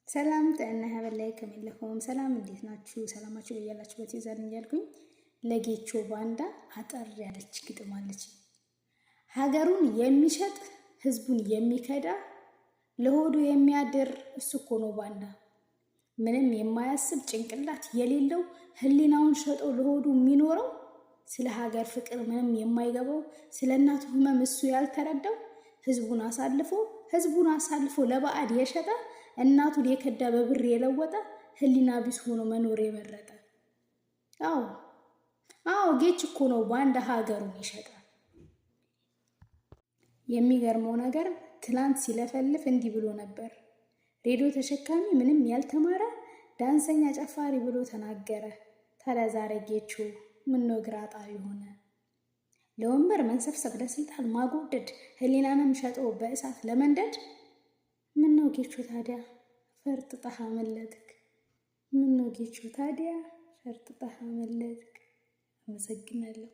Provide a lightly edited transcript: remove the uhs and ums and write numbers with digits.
ሰላም ጤና ያበላይ ከመለፈውም ሰላም እንዴት ናችሁ? ሰላማችሁ በያላችሁበት ይዛል እንያልኩኝ ለጌቾ ባንዳ አጠር ያለች ግጥም አለች። ሀገሩን የሚሸጥ ህዝቡን የሚከዳ ለሆዱ የሚያድር እሱ እኮ ነው ባንዳ። ምንም የማያስብ ጭንቅላት የሌለው ህሊናውን ሸጦ ለሆዱ የሚኖረው ስለ ሀገር ፍቅር ምንም የማይገባው ስለ እናቱ ህመም እሱ ያልተረዳው ህዝቡን አሳልፎ ለባዕድ የሸጠ እናቱን የከዳ በብር የለወጠ ህሊና ቢስ ሆኖ መኖር የመረጠ። አዎ ጌች እኮ ነው ባንዳ ሀገሩን ይሸጣል። የሚገርመው ነገር ትላንት ሲለፈልፍ እንዲህ ብሎ ነበር። ሬዲዮ ተሸካሚ ምንም ያልተማረ ዳንሰኛ ጨፋሪ ብሎ ተናገረ። ታዲያ ዛሬ ጌቾ ምነው ግራ ጣሪ ሆነ? ለወንበር መንሰፍሰፍ ለስልጣን ማጎደድ ህሊናንም ሸጦ በእሳት ለመንደድ። ምነው ጌቾ ታዲያ ፈርጥጠህ አመለጥክ? ምነው ጌቾ ታዲያ ፈርጥጠህ አመለጥክ? አመሰግናለሁ።